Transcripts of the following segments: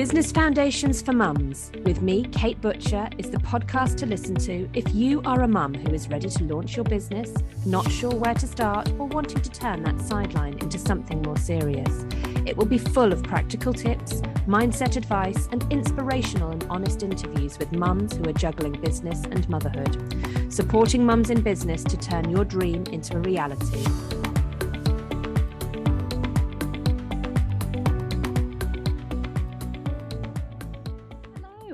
Business Foundations for Mums, with me, Kate Butcher, is the podcast to listen to if you are a mum who is ready to launch your business, not sure where to start, or wanting to turn that sideline into something more serious. It will be full of practical tips, mindset advice, and inspirational and honest interviews with mums who are juggling business and motherhood, supporting mums in business to turn your dream into a reality.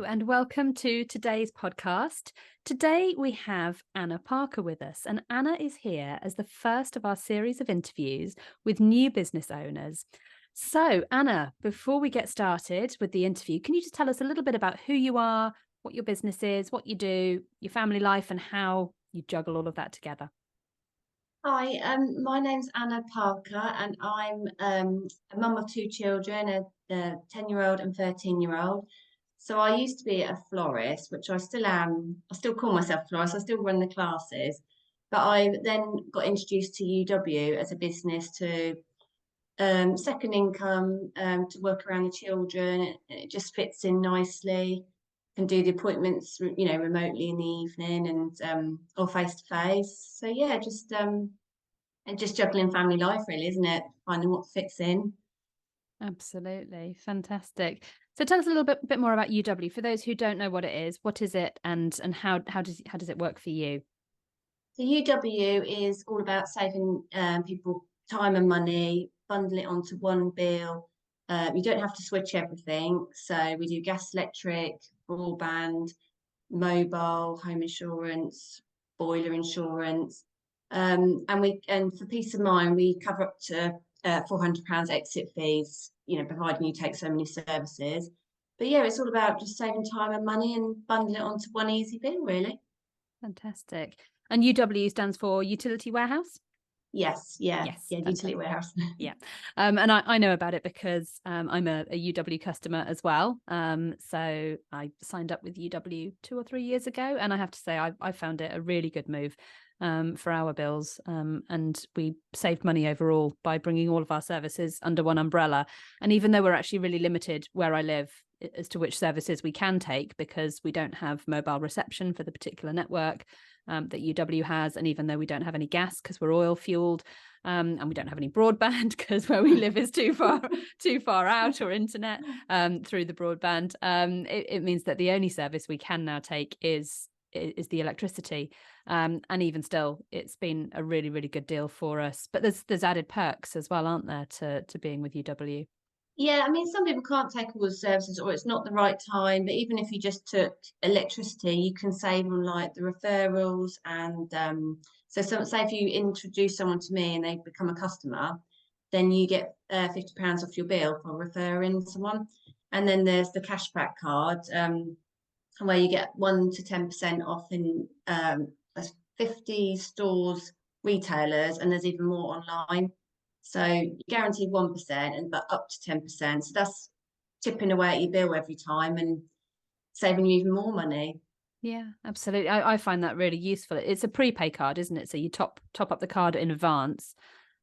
And welcome to today's podcast. Today we have Anna Parker with us, and Anna is here as the first of our series of interviews with new business owners. So Anna, before we get started with the interview, can you just tell us a little bit about who you are, what your business is, what you do, your family life, and how you juggle all of that together? Hi, my name's Anna Parker, and I'm a mum of two children, a 10-year-old and 13-year-old. So I used to be a florist, which I still am. I still call myself a florist. I still run the classes. But I then got introduced to UW as a business to second income, to work around the children. It just fits in nicely. Can do the appointments, remotely in the evening and or face to face. So yeah, and just juggling family life, really, isn't it? Finding what fits in. Absolutely. Fantastic. So tell us a little bit more about UW. For those who don't know what it is, what is it and how does it work for you? So UW is all about saving people time and money, bundle it onto one bill. You don't have to switch everything. So we do gas, electric, broadband, mobile, home insurance, boiler insurance. And for peace of mind, we cover up to £400 exit fees, providing you take so many services. But yeah, it's all about just saving time and money and bundling it onto one easy bill, really. Fantastic. And UW stands for Utility Warehouse? Yes, yeah, fantastic. utility warehouse. Yeah. And I know about it because I'm a UW customer as well. So I signed up with UW 2 or 3 years ago, and I have to say I found it a really good move for our bills. And we saved money overall by bringing all of our services under one umbrella. And even though we're actually really limited where I live as to which services we can take, because we don't have mobile reception for the particular network that UW has, and even though we don't have any gas because we're oil fueled, and we don't have any broadband because where we live is too far out, or internet through the broadband, it means that the only service we can now take is the electricity, and even still it's been a really, really good deal for us. But there's added perks as well, aren't there, to being with UW? Yeah, I mean, some people can't take all the services, or it's not the right time. But even if you just took electricity, you can save on like the referrals. And so say if you introduce someone to me and they become a customer, then you get £50 off your bill for referring someone. And then there's the cashback card, where you get 1 to 10% off in 50 stores, retailers, and there's even more online. So guaranteed 1%, but up to 10%. So that's chipping away at your bill every time and saving you even more money. Yeah, absolutely. I find that really useful. It's a prepay card, isn't it? So you top up the card in advance.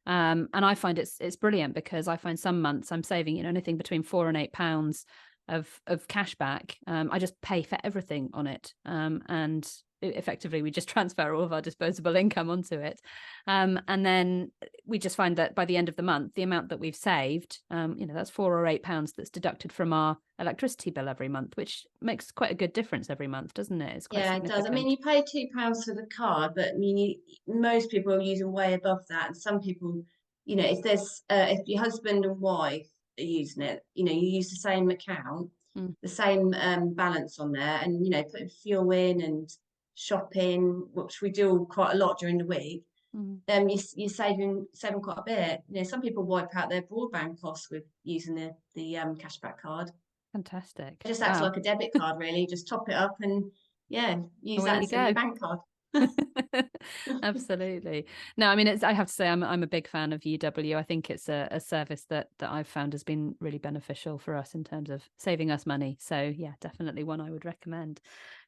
And I find it's brilliant because I find some months I'm saving, anything between £4 and £8 of cash back. I just pay for everything on it. And effectively we just transfer all of our disposable income onto it. And then we just find that by the end of the month, the amount that we've saved, that's £4 or £8 that's deducted from our electricity bill every month, which makes quite a good difference every month, doesn't it? It's quite Yeah, it does. I mean, you pay £2 for the card, but I mean, most people are using way above that. And some people, if your husband and wife are using it, you use the same account, the same balance on there, and putting fuel in and shopping, which we do quite a lot during the week. You're saving quite a bit. Some people wipe out their broadband costs with using the cashback card. Fantastic. It just acts like a debit card, really. Just top it up and use that as your bank card. Absolutely. No, I mean, I have to say I'm a big fan of UW. I think it's a service that I've found has been really beneficial for us in terms of saving us money. So yeah, definitely one I would recommend.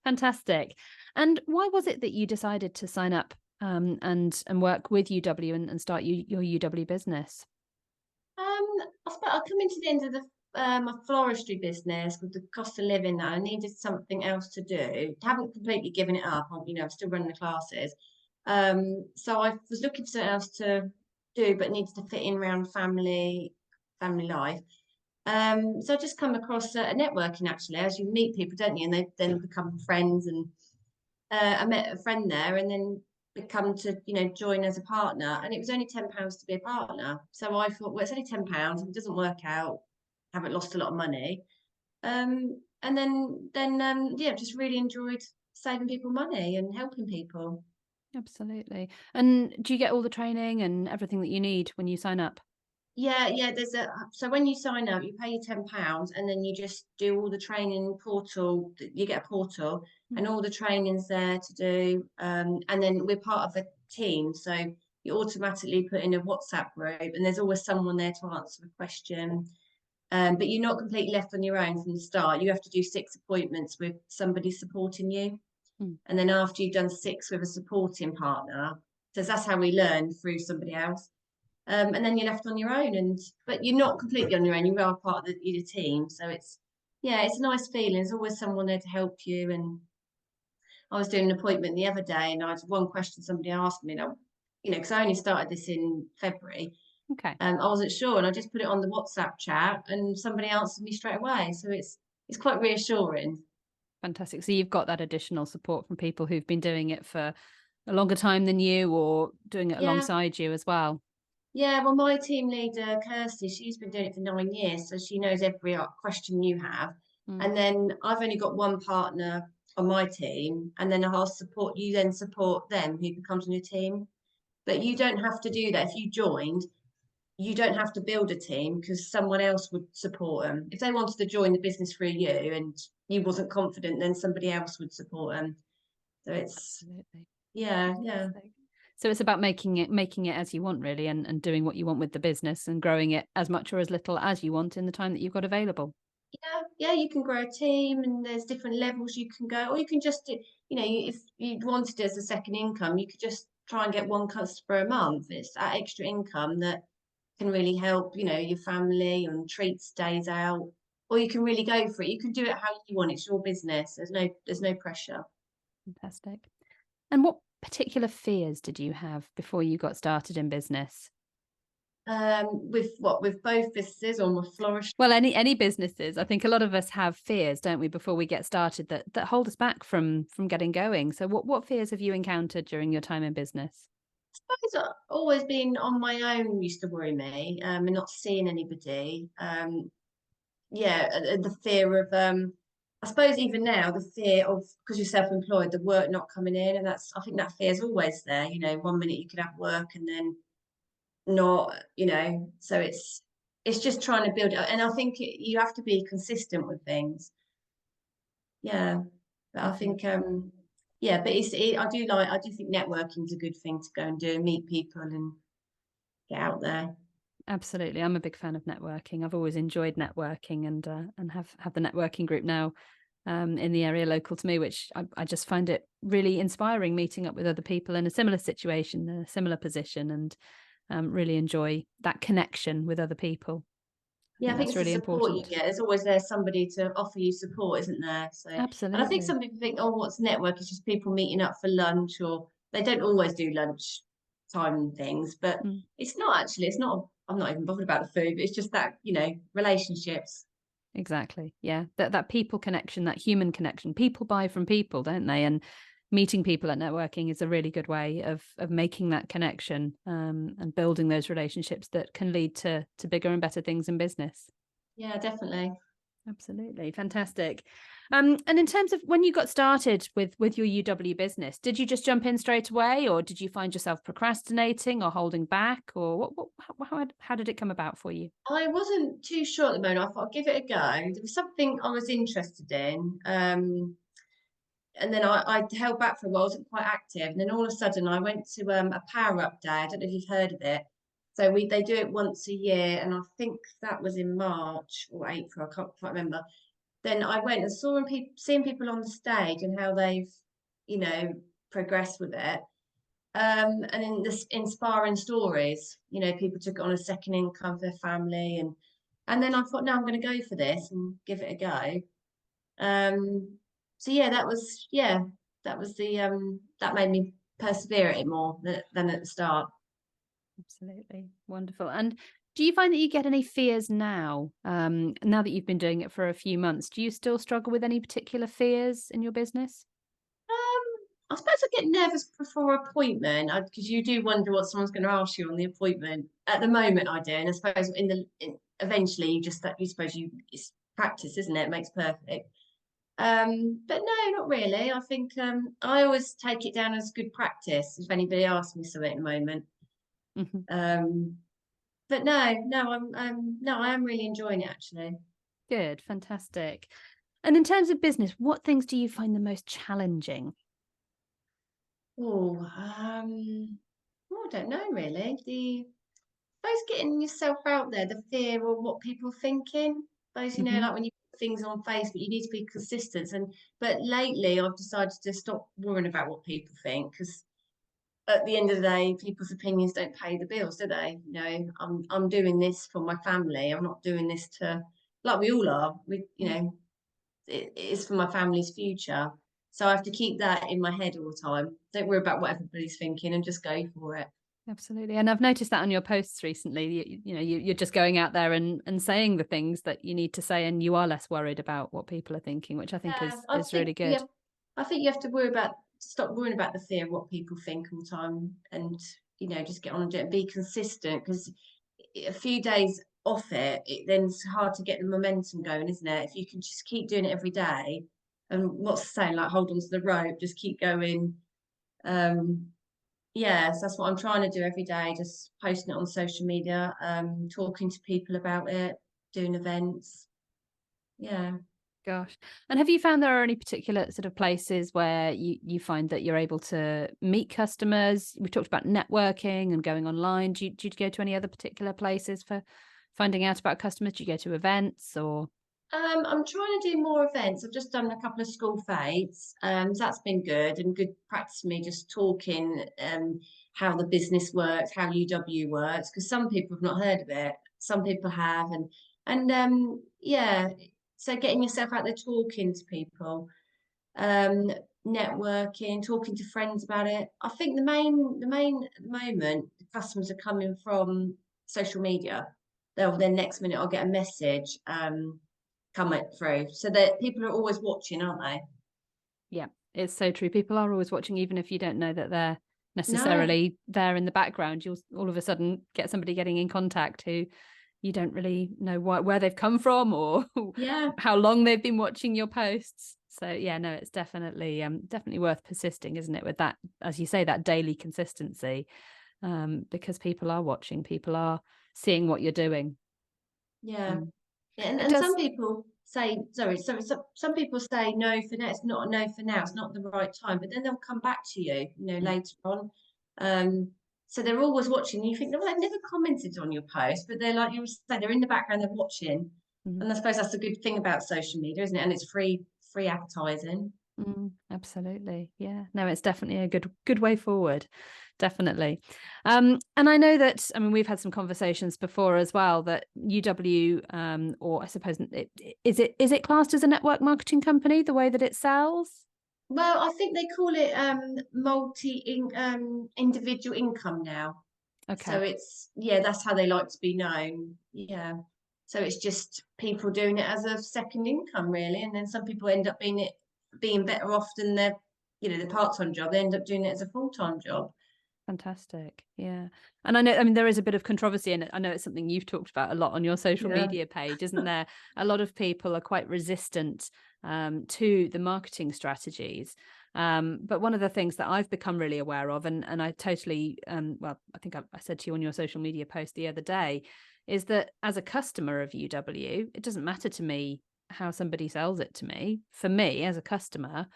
Fantastic. And why was it that you decided to sign up and work with UW and start your UW business? I suppose I'll come into the end of my floristry business with the cost of living that I needed something else to do. Haven't completely given it up. I'm still running the classes. So I was looking for something else to do, but needed to fit in around family life. So I just come across networking actually, as you meet people, don't you? And they then become friends. And I met a friend there, and then become to join as a partner. And it was only £10 to be a partner. So I thought, well, it's only £10. If it doesn't work out, haven't lost a lot of money. And then yeah, just really enjoyed saving people money and helping people. Absolutely. And do you get all the training and everything that you need when you sign up? Yeah. So when you sign up, you pay your £10, and then you just do all the training portal. You get a portal, Mm. and all the training's there to do. And then we're part of a team, so you automatically put in a WhatsApp group, and there's always someone there to answer a question. But you're not completely left on your own from the start. You have to do 6 appointments with somebody supporting you, Mm. and then after you've done 6 with a supporting partner, because that's how we learn, through somebody else. And then you're left on your own, but you're not completely on your own. You are part of the team, so it's a nice feeling. There's always someone there to help you. And I was doing an appointment the other day, and I had one question somebody asked me, because I only started this in February. Okay. I wasn't sure, and I just put it on the WhatsApp chat, and somebody answered me straight away. So it's quite reassuring. Fantastic. So you've got that additional support from people who've been doing it for a longer time than you or doing it Yeah. alongside you as well. Yeah, well, my team leader, Kirsty, she's been doing it for 9 years, so she knows every question you have. Mm. And then I've only got one partner on my team, and then I'll support you, then support them who becomes on your team. But you don't have to do that. If you joined, you don't have to build a team, because someone else would support them. If they wanted to join the business through you and you wasn't confident, then somebody else would support them. So it's, Absolutely. yeah. Fantastic. So it's about making it as you want really, and doing what you want with the business and growing it as much or as little as you want in the time that you've got available. Yeah, you can grow a team, and there's different levels you can go, or you can just do, if you wanted it as a second income, you could just try and get one customer a month. It's that extra income that can really help, your family on treats days out, or you can really go for it. You can do it how you want. It's your business. There's no pressure. Fantastic. And what particular fears did you have before you got started in business? With both businesses, or with flourish. Well, any businesses. I think a lot of us have fears, don't we, before we get started that hold us back from getting going. So what fears have you encountered during your time in business? It's always been on my own used to worry me, and not seeing anybody. Yeah, the fear of I suppose even now, the fear of, because you're self-employed, the work not coming in, and I think that fear is always there. 1 minute you could have work, and then not. So it's just trying to build it up. And I think you have to be consistent with things. Yeah, but I think Definitely. yeah, but I do think networking is a good thing to go and do, and meet people and get out there. Absolutely. I'm a big fan of networking. I've always enjoyed networking, and have the networking group now in the area local to me, which I just find it really inspiring, meeting up with other people in a similar situation, a similar position, and really enjoy that connection with other people. I Yeah, think I think that's it's the really support you important. get. There's always there somebody to offer you support, isn't there? So, and I think Absolutely. some people think, oh, what's network? It's just people meeting up for lunch, or they don't always do lunch time things, but Mm. it's not actually. It's not. I'm not even bothered about the food. It's just that relationships. Exactly. Yeah. That people connection, that human connection. People buy from people, don't they? And meeting people at networking is a really good way of making that connection, and building those relationships that can lead to bigger and better things in business. Yeah, definitely. Absolutely. Fantastic. And in terms of when you got started with your UW business, did you just jump in straight away, or did you find yourself procrastinating or holding back, or how did it come about for you? I wasn't too sure at the moment. I thought I'd give it a go. There was something I was interested in. And then I held back for a while. I wasn't quite active, and then all of a sudden I went to a power up day. I don't know if you've heard of it. So they do it once a year, and I think that was in March or April. I can't quite remember. Then I went and seeing people on the stage and how they've you know progressed with it. And in this inspiring stories, people took it on a second income for their family, And then I thought, no, I'm going to go for this and give it a go. So yeah, that was the that made me persevere at it more than at the start. Absolutely. Wonderful. And do you find that you get any fears now that you've been doing it for a few months? Do you still struggle with any particular fears in your business? I suppose I get nervous before appointment because you do wonder what someone's going to ask you on the appointment. At the moment, I do, and I suppose eventually you suppose it's practice, isn't it? It makes perfect. But no, not really. I think I always take it down as good practice if anybody asks me something at the moment. Mhm. Um, but no, I am really enjoying it actually. Good. Fantastic. And in terms of business, what things do you find the most challenging? Oh, I don't know really. Those getting yourself out there, the fear of what people are thinking. Those, Hmm. like when you put things on Facebook, you need to be consistent. But lately, I've decided to stop worrying about what people think because at the end of the day, people's opinions don't pay the bills, do they? I'm doing this for my family. I'm not doing this to like we all are. It's for my family's future. So I have to keep that in my head all the time. Don't worry about what everybody's thinking and just go for it. Absolutely. And I've noticed that on your posts recently, you're just going out there and saying the things that you need to say, and you are less worried about what people are thinking, which I think Yeah, is really good. I think you have to stop worrying about the fear of what people think all the time, and just get on and do it and be consistent. Because a few days off then it's hard to get the momentum going, isn't it? If you can just keep doing it every day, and what's the saying, like hold on to the rope, just keep going. Um, yeah, so that's what I'm trying to do every day, just posting it on social media, talking to people about it, doing events. Yeah. Gosh. And have you found there are any particular sort of places where you find that you're able to meet customers? We talked about networking and going online. Do you go to any other particular places for finding out about customers? Do you go to events or? I'm trying to do more events. I've just done a couple of school fates. So that's been good and good practice for me just talking how the business works, how UW works, because some people have not heard of it. Some people have, and yeah. So getting yourself out there talking to people, um, networking, talking to friends about it. I think the main at the moment, the customers are coming from social media. Then next minute I'll get a message. Coming through. So that people are always watching, aren't they? Yeah, it's so true. People are always watching, even if you don't know that they're No, necessarily there in the background. You'll all of a sudden get somebody getting in contact who you don't really know where they've come from or yeah, how long they've been watching your posts. So yeah, no, it's definitely worth persisting, isn't it? With that, as you say, that daily consistency, because people are watching, people are seeing what you're doing. yeah, Mm. yeah. It And some does. people say, sorry, some people say no for now. It's not a no for now. It's not the right time. But then they'll come back to you, Mm. later on. Um, so they're always watching. You think, no, I've never commented on your post, but they're like you say, they're in the background, they're watching. Mm. And I suppose that's the good thing about social media, isn't it? And it's free advertising. Absolutely. Yeah. No, it's definitely a good way forward. Definitely. And I know that, I mean, we've had some conversations before as well that UW, or I suppose, is it classed as a network marketing company, the way that it sells? Well, I think they call it individual income now. So Okay. that's how they like to be known. Yeah. So it's just people doing it as a second income, really. And then some people end up being better off than their part-time job. They end up doing it as a full-time job. Fantastic. Yeah. And I mean, there is a bit of controversy in it. I know it's something you've talked about a lot on your social Yeah. media page, isn't there? A lot of people are quite resistant to the marketing strategies. But one of the things that I've become really aware of, and I totally, well, I think I said to you on your social media post the other day, is that as a customer of UW, it doesn't matter to me how somebody sells it to me. For me, as a customer,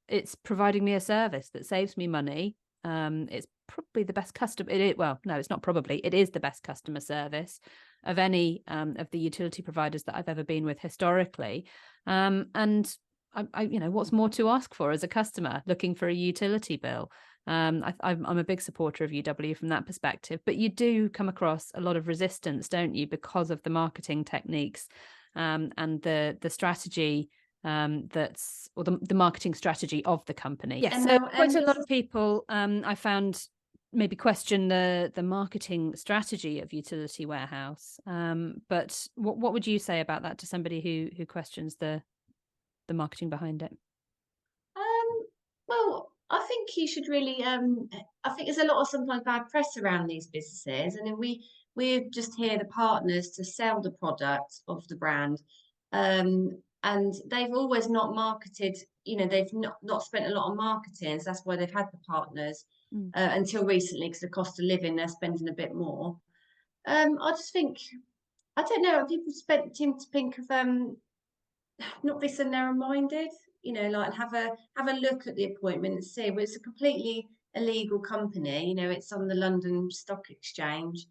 it's providing me a service that saves me money. It's probably the best customer. Well, no, it's not probably. It is the best customer service of any of the utility providers that I've ever been with historically. And what's more to ask for as a customer looking for a utility bill? I'm a big supporter of UW from that perspective, but you do come across a lot of resistance, don't you, because of the marketing techniques and the strategy that's or the marketing strategy of the company. Yes, so quite a lot of people I found maybe question the marketing strategy of Utility Warehouse. But what would you say about that to somebody who questions the marketing behind it? Well, I think you should really. I think there's a lot of sometimes bad press around these businesses, and then we're just here the partners to sell the product of the brand, and they've always not marketed. You know, they've not spent a lot on marketing, so that's why they've had the partners until recently, because the cost of living they're spending a bit more. I just think I don't know. People seem to think of not be so narrow-minded, you know, like have a look at the appointment and see. Well, it's a completely illegal company, you know, it's on the London Stock Exchange.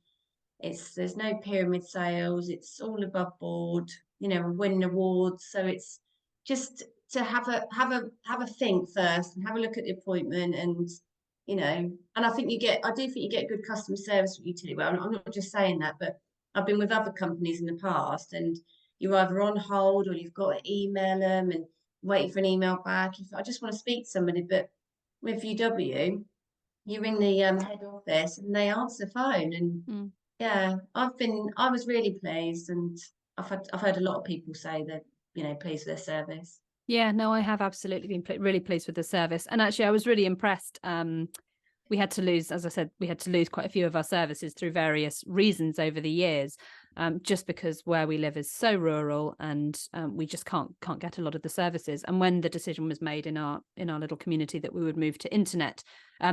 There's no pyramid sales, it's all above board, you know, winning awards. So it's just to have a think first and have a look at the appointment and you know, and I do think you get good customer service with Utility. Well, I'm not just saying that, but I've been with other companies in the past and you're either on hold or you've got to email them and waiting for an email back. If I just want to speak to somebody, but with UW, you ring the head office and they answer the phone. And yeah, I was really pleased, and I've heard a lot of people say that you know pleased with their service. Yeah, no, I have absolutely been really pleased with the service. And actually, I was really impressed. We had to lose, as I said, we had to lose quite a few of our services through various reasons over the years, just because where we live is so rural and we just can't get a lot of the services. And when the decision was made in our little community that we would move to internet,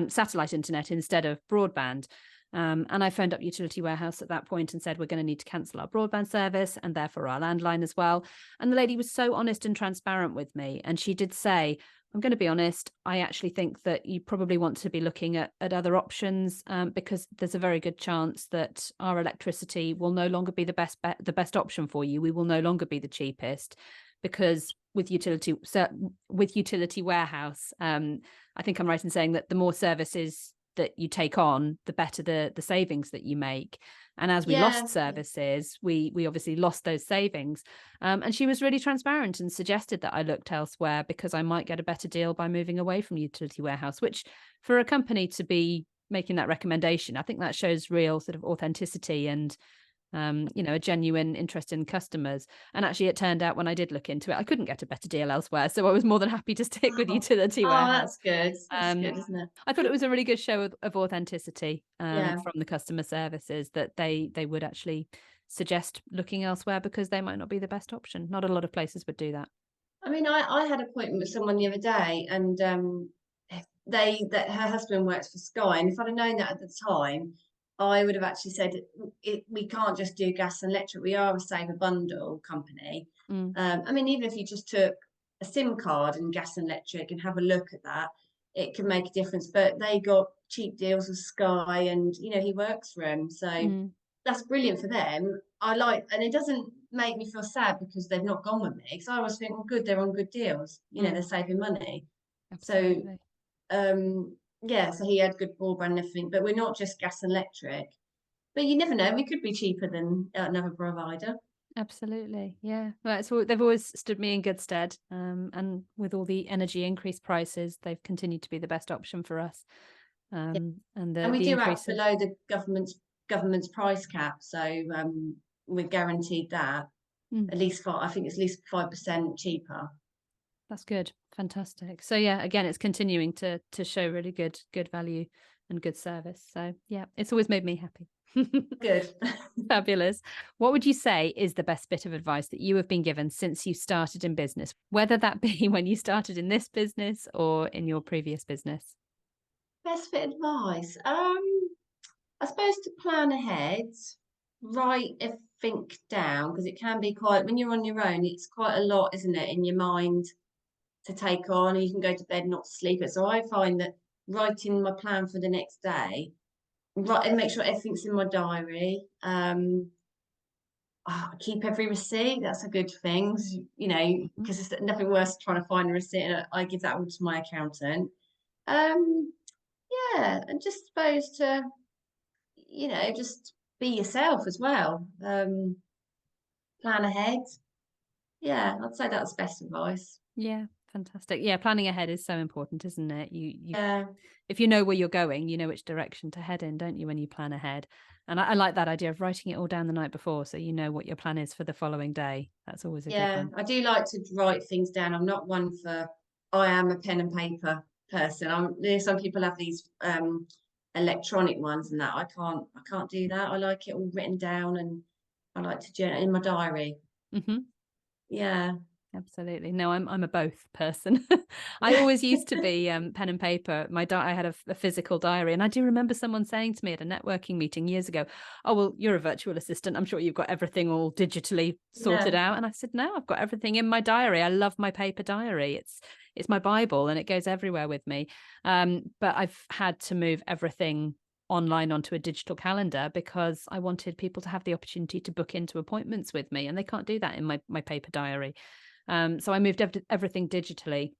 satellite internet instead of broadband, and I phoned up Utility Warehouse at that point and said, we're going to need to cancel our broadband service and therefore our landline as well. And the lady was so honest and transparent with me. And she did say, I'm going to be honest, I actually think that you probably want to be looking at other options because there's a very good chance that our electricity will no longer be the best option for you. We will no longer be the cheapest because with Utility Warehouse, I think I'm right in saying that the more services that you take on, the better the savings that you make. And as we lost services, we obviously lost those savings. And she was really transparent and suggested that I looked elsewhere because I might get a better deal by moving away from Utility Warehouse, which for a company to be making that recommendation, I think that shows real sort of authenticity and you know, a genuine interest in customers. And actually, it turned out when I did look into it, I couldn't get a better deal elsewhere. So I was more than happy to stick with Utility Warehouse. That's good. That's good, isn't it? I thought it was a really good show of authenticity from the customer services that they would actually suggest looking elsewhere because they might not be the best option. Not a lot of places would do that. I mean, I had an appointment with someone the other day, and that her husband works for Sky, and if I'd have known that at the time, I would have actually said we can't just do gas and electric. We are a Save a Bundle company. I mean, even if you just took a SIM card and gas and electric and have a look at that, it can make a difference. But they got cheap deals with Sky, and you know he works for them, so that's brilliant for them. And it doesn't make me feel sad because they've not gone with me. Because I always think, well, good, they're on good deals. You know, they're saving money. Absolutely. So, yeah, so he had good broadband and everything. But we're not just gas and electric. But you never know. We could be cheaper than another provider. Absolutely, yeah. Well, they've always stood me in good stead, and with all the energy increased prices, they've continued to be the best option for us. And we do act increase below the government's price cap, so we're guaranteed that at least I think it's at least 5% cheaper. That's good, fantastic. So yeah, again, it's continuing to show really good value and good service. So yeah, it's always made me happy. Good. Fabulous. What would you say is the best bit of advice that you have been given since you started in business, whether that be when you started in this business or in your previous business? Best bit of advice. I suppose to plan ahead, write everything down because it can be quite when you're on your own, it's quite a lot, isn't it, in your mind to take on, and you can go to bed not to sleep it. So I find that writing my plan for the next day, and make sure everything's in my diary. Keep every receipt. That's a good thing, you know, because there's nothing worse than trying to find a receipt, and I give that all to my accountant. yeah, and just suppose to, just be yourself as well. Plan ahead. Yeah, I'd say that's best advice. Yeah, fantastic. Yeah, planning ahead is so important, isn't it? You Yeah, if you know where you're going, you know which direction to head in, don't you, when you plan ahead? And I like that idea of writing it all down the night before so you know what your plan is for the following day. That's always a good yeah. one. I do like to write things down. I'm not one for, I am a pen and paper person. Some people have these electronic ones and that. I can't do that. I like it all written down, and I like to journal in my diary. Hmm. Yeah. Absolutely. No, I'm a both person. I always used to be pen and paper. I had a physical diary, and I do remember someone saying to me at a networking meeting years ago, "Oh, well, you're a virtual assistant. I'm sure you've got everything all digitally sorted Yeah. out." And I said, "No, I've got everything in my diary. I love my paper diary. It's my Bible, and it goes everywhere with me." But I've had to move everything online onto a digital calendar because I wanted people to have the opportunity to book into appointments with me, and they can't do that in my paper diary. So I moved everything digitally,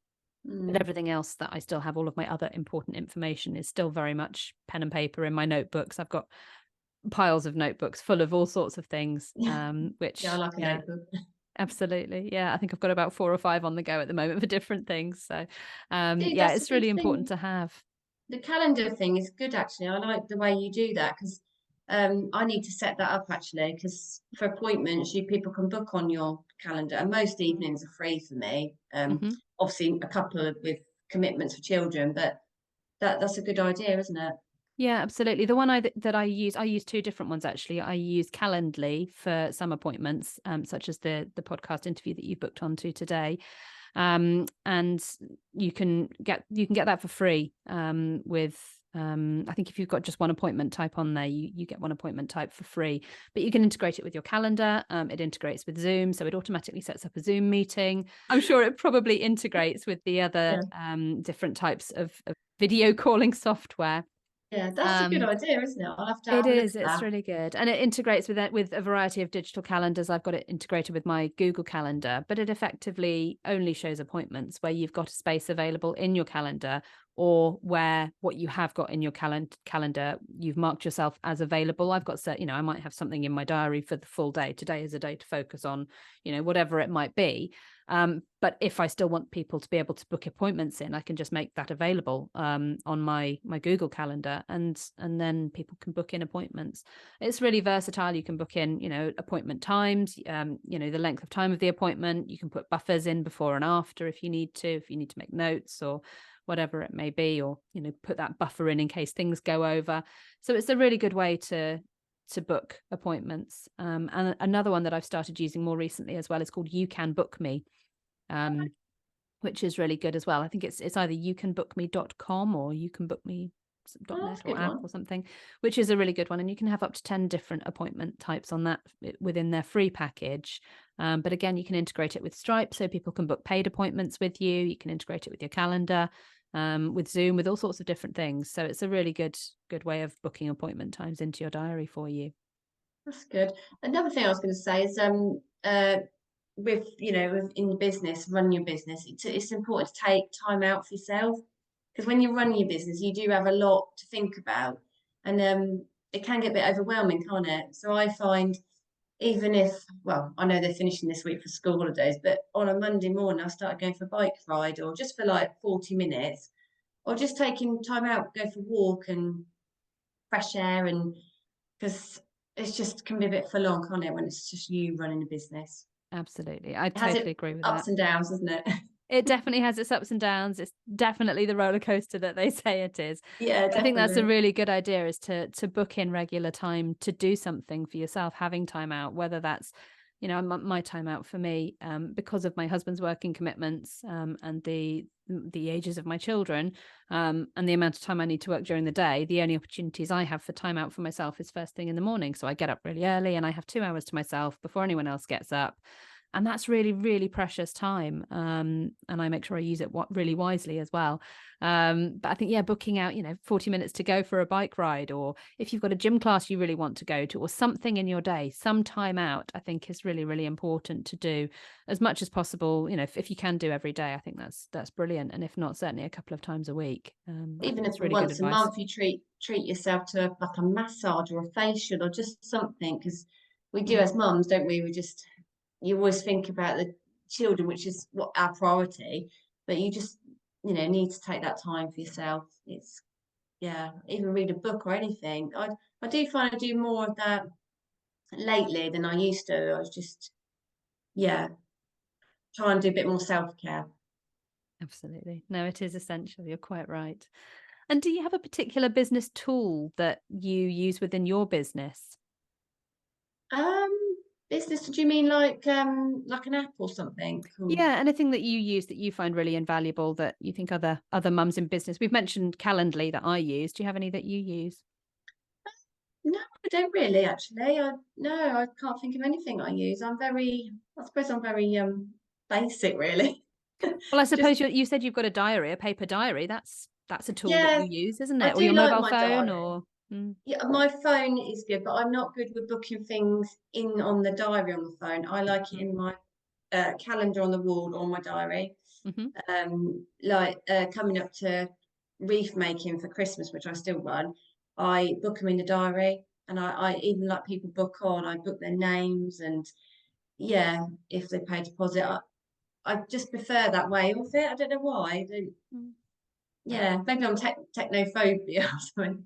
but Mm. everything else that I still have, all of my other important information is still very much pen and paper in my notebooks. I've got piles of notebooks full of all sorts of things, Yeah, I which, like a yeah, notebook. absolutely. Yeah, I think I've got about 4 or 5 on the go at the moment for different things. So, See, yeah, that's a it's good really important thing. to have. The calendar thing is good, actually. I like the way you do that, because I need to set that up actually, because for appointments, people can book on your calendar, and most evenings are free for me. Hmm. Obviously, a couple with commitments for children, but that's a good idea, isn't it? Yeah, absolutely. The one that I use two different ones actually. I use Calendly for some appointments, such as the podcast interview that you booked onto today. And you can get that for free with I think if you've got just one appointment type on there, you get one appointment type for free, but you can integrate it with your calendar. It integrates with Zoom, so it automatically sets up a Zoom meeting. I'm sure it probably integrates with the other Yeah. different types of video calling software. Yeah, that's a good um, idea, isn't it? I'll have to it have a look at is. It's that. really good, and it integrates with a variety of digital calendars. I've got it integrated with my Google Calendar, but it effectively only shows appointments where you've got a space available in your calendar, or where what you have got in your calendar you've marked yourself as available. I've got set. I might have something in my diary for the full day. Today is a day to focus on, whatever it might be. But if I still want people to be able to book appointments in, I can just make that available on my Google Calendar, and then people can book in appointments. It's really versatile. You can book in, appointment times, the length of time of the appointment. You can put buffers in before and after if you need to make notes or whatever it may be, or put that buffer in case things go over. So it's a really good way to book appointments. And another one that I've started using more recently as well is called You Can Book Me, um, which is really good as well. I think it's either youcanbookme.com or Oh, that's youcanbookme.net a or good app one. or something, which is a really good one. And you can have up to 10 different appointment types on that within their free package. But again, you can integrate it with Stripe so people can book paid appointments with you. You can integrate it with your calendar, with Zoom, with all sorts of different things. So it's a really good way of booking appointment times into your diary for you. That's good. Another thing I was going to say is with in your business, running your business, it's important to take time out for yourself, because when you're running your business, you do have a lot to think about, and it can get a bit overwhelming, can't it? So I find, even if, well, I know they're finishing this week for school holidays, but on a Monday morning I started going for a bike ride, or just for like 40 minutes, or just taking time out, go for a walk and fresh air, and because it's just can be a bit full on, can't it, when it's just you running a business. Absolutely. I It has totally its agree with that. ups and downs, doesn't it? It definitely has its ups and downs. It's definitely the roller coaster that they say it is. Yeah, But I think that's a definitely. really good idea, is to book in regular time to do something for yourself, having time out, whether that's, my time out for me, because of my husband's working commitments, and the ages of my children, and the amount of time I need to work during the day. The only opportunities I have for time out for myself is first thing in the morning. So I get up really early and I have 2 hours to myself before anyone else gets up. And that's really, really precious time. And I make sure I use it really wisely as well. But I think, yeah, booking out, 40 minutes to go for a bike ride, or if you've got a gym class you really want to go to, or something in your day, some time out, I think is really, really important to do as much as possible. If you can do every day, I think that's brilliant. And if not, certainly a couple of times a week. I Even think if it's really good once a advice. month you treat yourself to like a massage or a facial or just something, because we do Mm. as mums, don't we? You always think about the children, which is what our priority, but you just need to take that time for yourself. It's yeah, even read a book or anything. I do find I do more of that lately than I used to. I was just yeah, try and do a bit more self-care. Absolutely. No, it is essential. You're quite right. And do you have a particular business tool that you use within your business? Um, Business, do you mean like an app or something? Or, Yeah, anything that you use that you find really invaluable that you think other mums in business. We've mentioned Calendly that I use. Do you have any that you use? no, I don't really actually. No, I can't think of anything I use. I suppose I'm very basic really. Well, I Just suppose you said you've got a diary, a paper diary. That's a tool that yeah, you use, isn't I it? Or do your like mobile my phone diary. or mm, Yeah, my phone is good, but I'm not good with booking things in on the diary on the phone. I like it mm, in my calendar on the wall or my diary. mhm. Like coming up to wreath making for Christmas, which I still run, I book them in the diary, and I even like people book on. I book their names, and yeah, if they pay a deposit, I just prefer that way of it. I don't know why. Mm. Yeah, maybe I'm technophobia or something.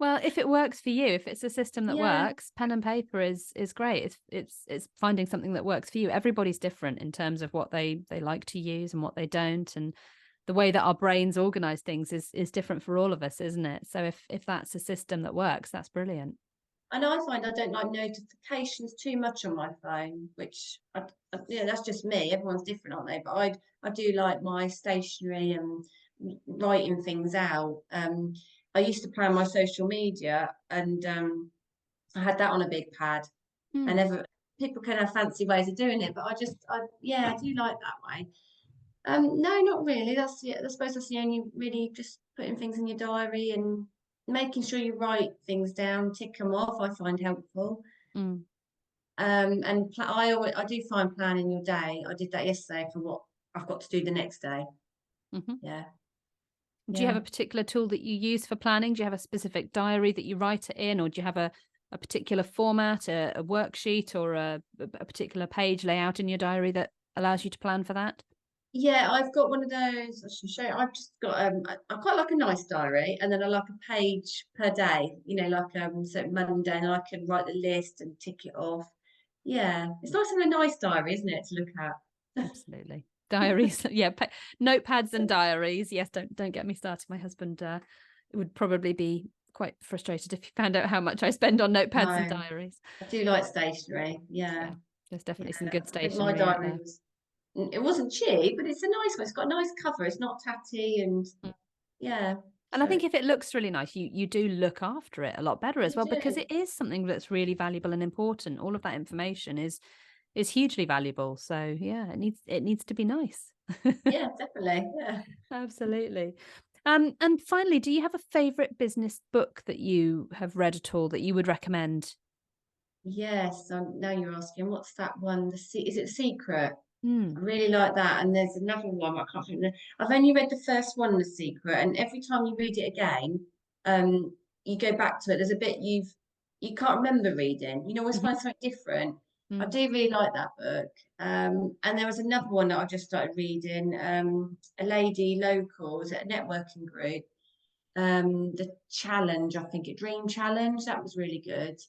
Well, if it works for you, if it's a system that Yeah, works, pen and paper is great. It's finding something that works for you. Everybody's different in terms of what they like to use and what they don't, and the way that our brains organize things is different for all of us, isn't it? So if that's a system that works, that's brilliant. and I find I don't like notifications too much on my phone, which yeah, that's just me. Everyone's different, aren't they? But I do like my stationery and writing things out. I used to plan my social media, and I had that on a big pad. And Hmm. ever people can have fancy ways of doing it, but yeah, I do like that way. No, not really. I suppose that's the only really just putting things in your diary and making sure you write things down, tick them off. I find helpful. Mm. I do find planning your day. I did that yesterday for what I've got to do the next day. Hmm. Yeah, Do you have yeah. a particular tool that you use for planning? Do you have a specific diary that you write it in, or do you have a particular format, a worksheet, or a particular page layout in your diary that allows you to plan for that? Yeah, I've got one of those. I should show you. I've just got I quite like a nice diary, and then I like a page per day. Like so Monday, and I can write the list and tick it off. Yeah, it's nice to have a nice diary, isn't it, to look at? Absolutely. Diaries, yeah, notepads and diaries. Yes, don't get me started. My husband would probably be quite frustrated if he found out how much I spend on No, notepads and I diaries. do like stationery. Yeah, Yeah, there's yeah. definitely some good I think my stationery out diary there. was. It wasn't cheap, but it's a nice one. It's got a nice cover. It's not tatty, and yeah. And I So think if it looks really nice, you do look after it a lot better as you well, because do. it is something that's really valuable and important. All of that information is hugely valuable. So yeah, it needs to be nice. Yeah, definitely. Yeah. Absolutely. And finally, do you have a favorite business book that you have read at all that you would recommend? Yes. Now you're asking, what's that one? Is it The Secret? I Hmm. really like that. And there's another one I can't remember. I've only read the first one, The Secret, and every time you read it again, you go back to it. There's a bit you can't remember reading. You always Mhm. find something different. I Mm. do really like that book. And there was another one that I just started reading. A lady local, was it a networking group? The challenge, I think it Dream Challenge. That was really good.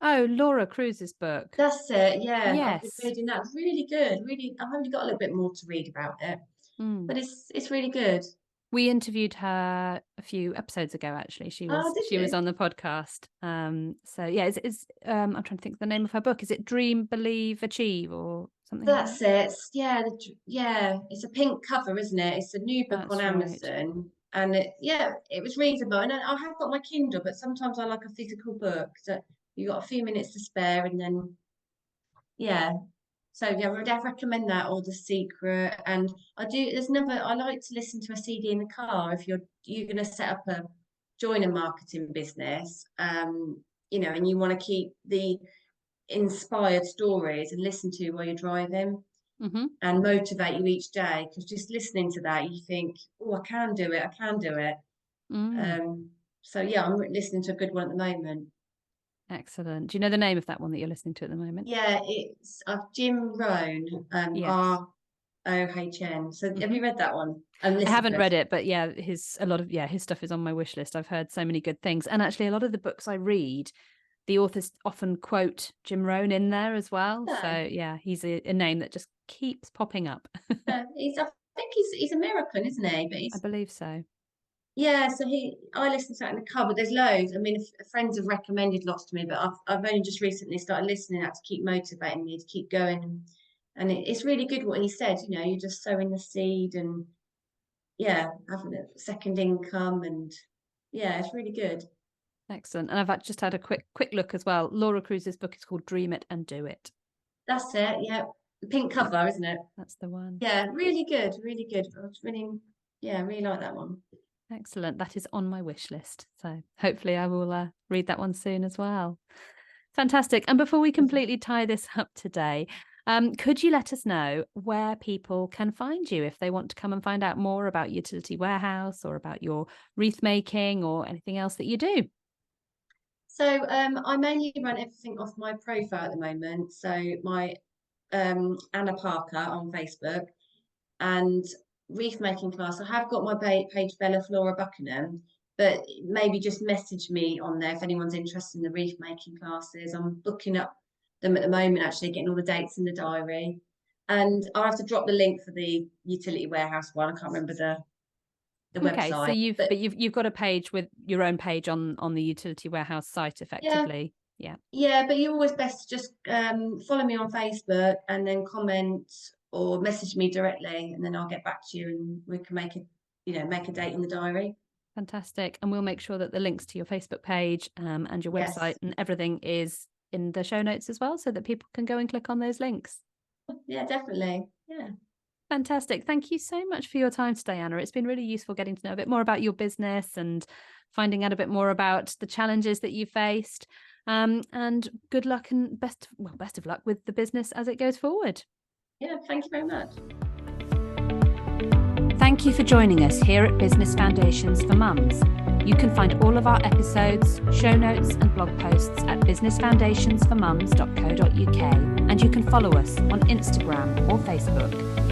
Oh, Laura Cruz's book. That's it. Yeah, I've been Yes. reading that. It's really good. Really, I've only got a little bit more to read about it, Mm. but it's really good. We interviewed her a few episodes ago, actually. She Oh, was did she was you? on the podcast. So yeah, I'm trying to think of the name of her book. Is it Dream, Believe, Achieve or something like that? That's it. Yeah, yeah. It's a pink cover, isn't it? It's a new book on That's right. Amazon, and yeah, it was readable. And I have got my Kindle, but sometimes I like a physical book that you got a few minutes to spare, and then yeah. So yeah, I would recommend that, or The Secret. And I like to listen to a CD in the car if you're going to set up join a marketing business, and you want to keep the inspired stories and listen to while you're driving Mm-hmm. and motivate you each day. Because just listening to that, you think, oh, I can do it, I can do it. Mm. So yeah, I'm listening to a good one at the moment. Excellent. Do you know the name of that one that you're listening to at the moment? Yeah, it's Jim Rohn, Yes. ROHN. So have Mm-hmm. you read that one and I listened haven't to it? read it, but yeah, his stuff is on my wish list. I've heard so many good things. And actually a lot of the books I read, the authors often quote Jim Rohn in there as well. No, So yeah, he's a name that just keeps popping up. no, I think he's American, isn't he? But I he's believe so. yeah. So I listened to that in the car, but there's loads. I mean, friends have recommended lots to me, but I've only just recently started listening to that to keep motivating me to keep going. And it's really good what he said. You're just sowing the seed and yeah, having a second income, and yeah, it's really good. Excellent. And I've just had a quick look as well. Laura Cruz's book is called Dream It and Do It. That's it. Yeah, the pink cover, isn't it? That's the one. Yeah, really good, really good. I was really, yeah, really like that one. Excellent. That is on my wish list. So hopefully I will read that one soon as well. Fantastic. And before we completely tie this up today, could you let us know where people can find you if they want to come and find out more about Utility Warehouse or about your wreath making or anything else that you do? So I mainly run everything off my profile at the moment. So my Anna Parker on Facebook and wreath making class. I have got my page Bella Flora Buckingham, but maybe just message me on there if anyone's interested in the wreath making classes. I'm booking up them at the moment, actually getting all the dates in the diary. And I'll have to drop the link for the Utility Warehouse one. I can't remember the Okay, so website, you've got a page with your own page on the Utility Warehouse site yeah, effectively. Yeah. yeah. But you're always best to just follow me on Facebook and then comment or message me directly, and then I'll get back to you and we can make a date in the diary. Fantastic. And we'll make sure that the links to your Facebook page and your website Yes. and everything is in the show notes as well, so that people can go and click on those links. Yeah, definitely. Yeah. Fantastic. Thank you so much for your time today, Anna. It's been really useful getting to know a bit more about your business and finding out a bit more about the challenges that you faced. And good luck and best of luck with the business as it goes forward. Yeah, thank you very much. Thank you for joining us here at Business Foundations for Mums. You can find all of our episodes, show notes and blog posts at businessfoundationsformums.co.uk, and you can follow us on Instagram or Facebook.